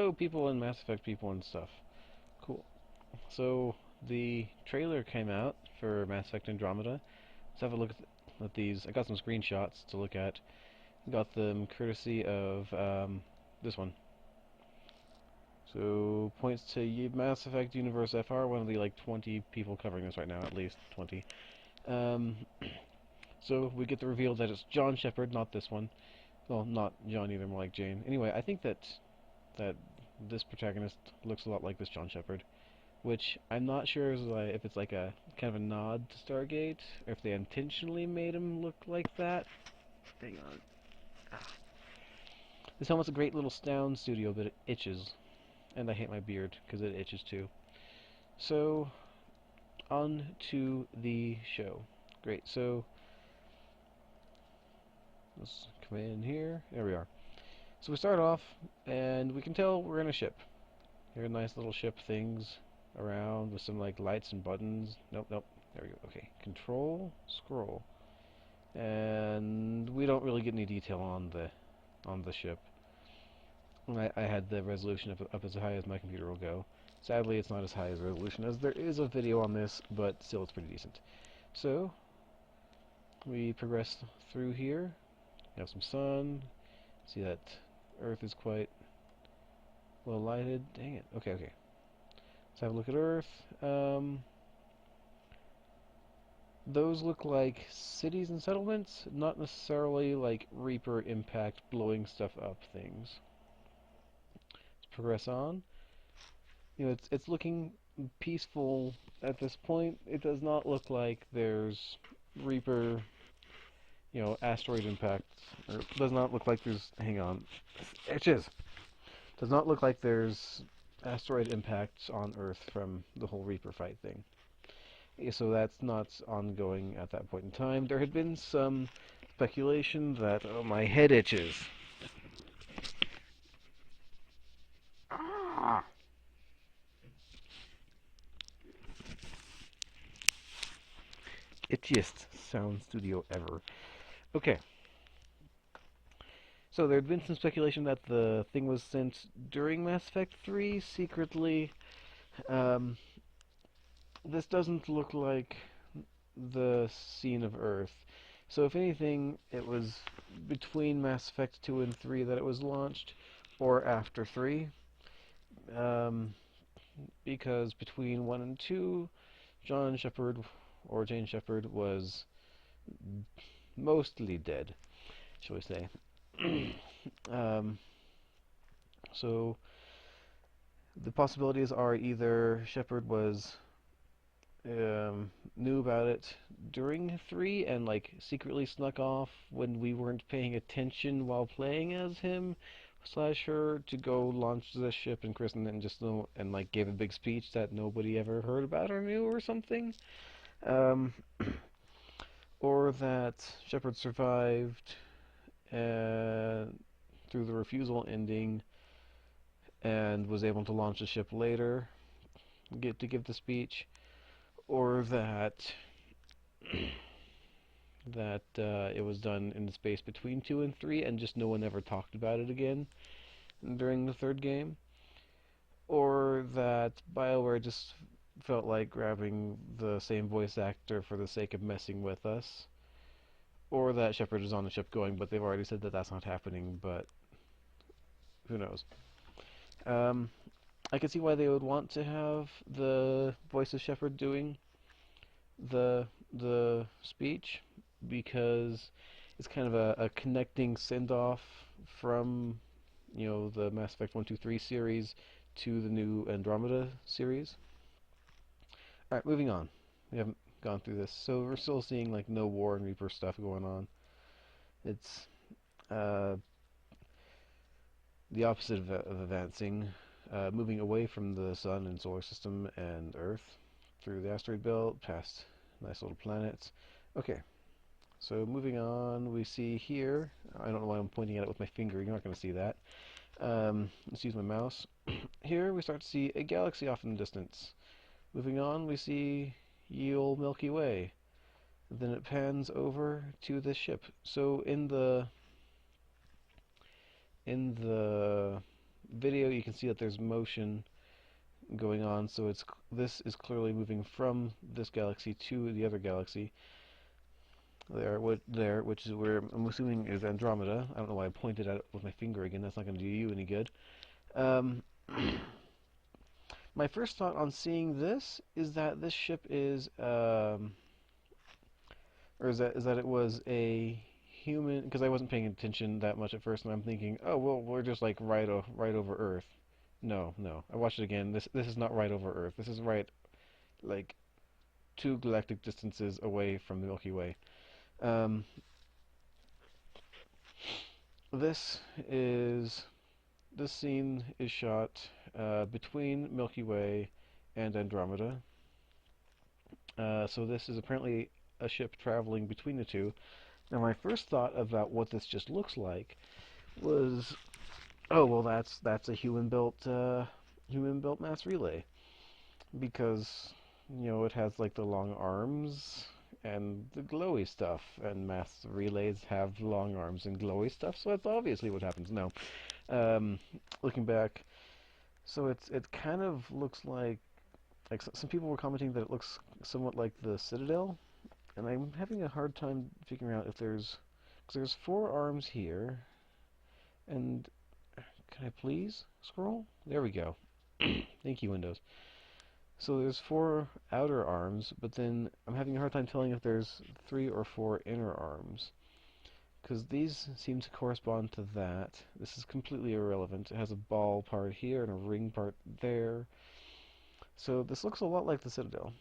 So, people in Mass Effect, people and stuff. Cool. So, the trailer came out for Mass Effect Andromeda. Let's have a look at these. I got some screenshots to look at. Got them courtesy of this one. So, points to Mass Effect Universe FR, one of the like 20 people covering this right now, at least 20. Um, so, we get the reveal that it's John Shepard, not this one. Well, not John either, more like Jane. Anyway, I think that this protagonist looks a lot like this John Shepard, which I'm not sure if it's like a kind of a nod to Stargate, or if they intentionally made him look like that. Hang on. This helmet's a great little sound studio, but it itches, and I hate my beard because it itches too. So, on to the show. Great. So, let's come in here. There we are. So we start off, and we can tell we're in a ship. Here are nice little ship things around with some like lights and buttons. Nope, nope. There we go. Okay. Control, scroll. And we don't really get any detail on the ship. I had the resolution up as high as my computer will go. Sadly, it's not as high as resolution as there is a video on this, but still it's pretty decent. So, we progress through here. We have some sun. See that Earth is quite well lighted. Dang it. Okay, okay. Let's have a look at Earth. Those look like cities and settlements, not necessarily like Reaper impact blowing stuff up things. Let's progress on. You know, it's looking peaceful at this point. It does not look like there's Reaper, you know, asteroid impacts. Or it does not look like there's. Hang on, itches. Does not look like there's asteroid impacts on Earth from the whole Reaper fight thing. So that's not ongoing at that point in time. There had been some speculation that my head itches. Ah! Itchiest sound studio ever. Okay. So there had been some speculation that the thing was sent during Mass Effect 3 secretly. Um, this doesn't look like the scene of Earth. So if anything, it was between Mass Effect 2 and 3 that it was launched, or after 3. Um, because between 1 and 2, John Shepard, or Jane Shepard, was mostly dead, shall we say. um, so the possibilities are either Shepard was knew about it during 3 and like secretly snuck off when we weren't paying attention while playing as him slash her to go launch the ship and christen it and just and like gave a big speech that nobody ever heard about or knew or something. Um, or that Shepard survived through the refusal ending and was able to launch the ship later, get to give the speech, or that it was done in the space between 2 and 3 and just no one ever talked about it again during the third game, or that BioWare just felt like grabbing the same voice actor for the sake of messing with us, or that Shepard is on the ship going, but they've already said that that's not happening, but who knows. I can see why they would want to have the voice of Shepard doing the speech, because it's kind of a connecting send-off from, you know, the Mass Effect 1, 2, 3 series to the new Andromeda series. Alright, moving on. We haven't gone through this. So we're still seeing like no War and Reaper stuff going on. It's uh, the opposite of advancing, moving away from the sun and solar system and Earth through the asteroid belt, past nice little planets. Okay, so moving on, we see here, I don't know why I'm pointing at it with my finger, you're not going to see that. Let's use my mouse. Here we start to see a galaxy off in the distance. Moving on, we see ye olde Milky Way. Then it pans over to this ship. So in the video, you can see that there's motion going on, so this is clearly moving from this galaxy to the other galaxy. Which is where I'm assuming is Andromeda. I don't know why I pointed at it with my finger again. That's not going to do you any good. Um, my first thought on seeing this is that this ship is, or is that it was a human, because I wasn't paying attention that much at first, and I'm thinking, oh well, we're just like right over Earth. No, no. I watched it again. This is not right over Earth. This is right like 2 galactic distances away from the Milky Way. Um, this is this scene is shot between Milky Way and Andromeda. So this is apparently a ship traveling between the two. Now, my first thought about what this just looks like was, oh well, that's a human-built mass relay, because it has like the long arms and the glowy stuff, and mass relays have long arms and glowy stuff, so that's obviously what happens. No, um, looking back, so it kind of looks like some people were commenting that it looks somewhat like the Citadel, and I'm having a hard time figuring out if because there's 4 arms here, and can I please scroll? There we go. Thank you, Windows. So there's 4 outer arms, but then I'm having a hard time telling if there's 3 or 4 inner arms, because these seem to correspond to that. This is completely irrelevant. It has a ball part here and a ring part there. So this looks a lot like the Citadel.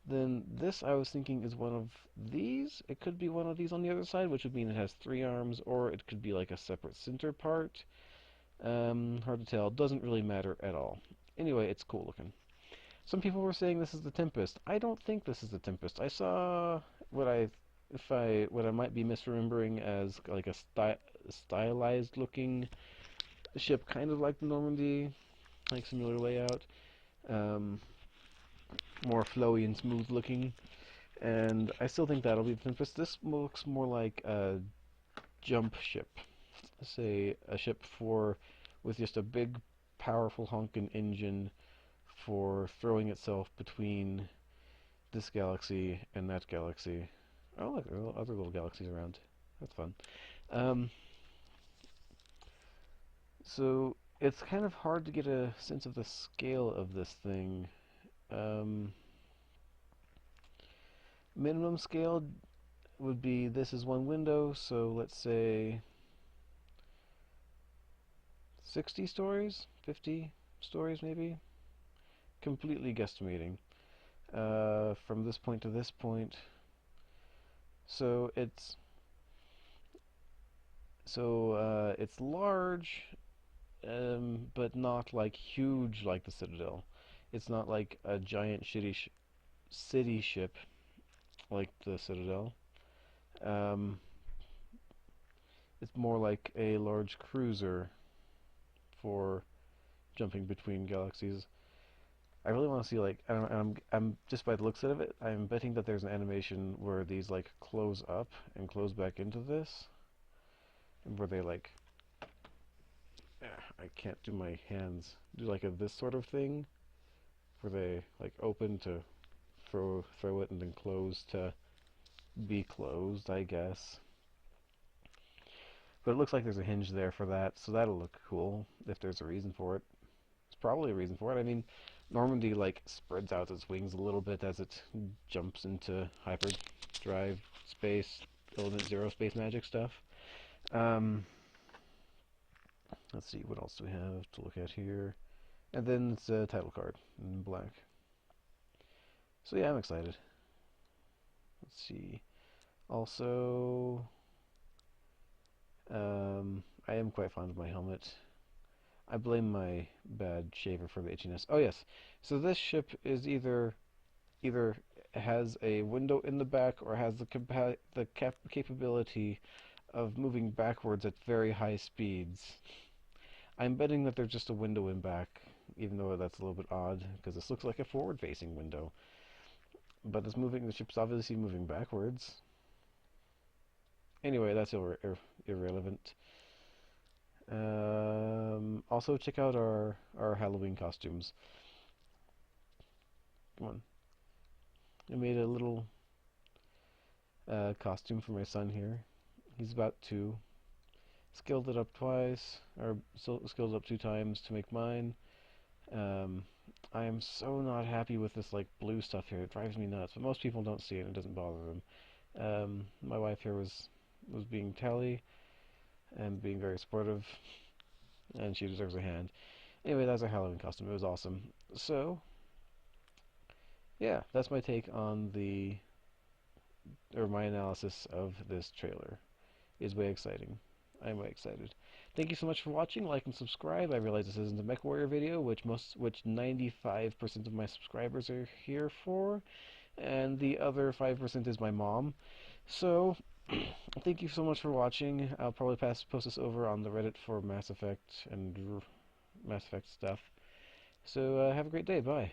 Then this, I was thinking, is one of these. It could be one of these on the other side, which would mean it has 3 arms, or it could be like a separate center part. Hard to tell. Doesn't really matter at all. Anyway, it's cool looking. Some people were saying this is the Tempest. I don't think this is the Tempest. I saw what I might be misremembering as like a stylized looking ship, kind of like the Normandy, like similar layout, um, more flowy and smooth looking. And I still think that'll be the Tempest. This looks more like a jump ship, say a ship with just a big, powerful honking engine for throwing itself between this galaxy and that galaxy. Oh, look, there are other little galaxies around. That's fun. Um, so it's kind of hard to get a sense of the scale of this thing. Um, minimum scale would be this is one window, so let's say 60 stories, 50 stories maybe. Completely guesstimating. From this point to this point. So it's large, but not like huge like the Citadel. It's not like a giant shitty city ship like the Citadel. Um, it's more like a large cruiser for jumping between galaxies. I really want to see, like, I don't know, I'm just by the looks of it, I'm betting that there's an animation where these like close up and close back into this, and where they like, I can't do my hands, do like this sort of thing, where they like open to throw it and then close to be closed, I guess. But it looks like there's a hinge there for that, so that'll look cool if there's a reason for it. There's probably a reason for it. I mean, Normandy like spreads out its wings a little bit as it jumps into hyperdrive space, element zero space magic stuff. Um, let's see, what else do we have to look at here? And then it's a title card in black. So yeah, I'm excited. Let's see. Also, I am quite fond of my helmet. I blame my bad shaver for the itchiness. Oh yes, so this ship is either has a window in the back or has the capability of moving backwards at very high speeds. I'm betting that there's just a window in back, even though that's a little bit odd because this looks like a forward-facing window. But the ship's obviously moving backwards. Anyway, that's irrelevant. Also, check out our Halloween costumes. Come on. I made a little costume for my son here. He's about 2. Scaled it up twice, or scaled it up 2 times to make mine. Um, I am so not happy with this like blue stuff here. It drives me nuts. But most people don't see it, and it doesn't bother them. My wife here was being tally and being very supportive, and she deserves a hand. Anyway, that's a Halloween costume. It was awesome. So yeah, that's my take on my analysis of this trailer. It's way exciting. I'm way excited. Thank you so much for watching. Like and subscribe. I realize this isn't a MechWarrior video, which 95% of my subscribers are here for, and the other 5% is my mom. So, thank you so much for watching. I'll probably post this over on the Reddit for Mass Effect and Mass Effect stuff. So, have a great day. Bye.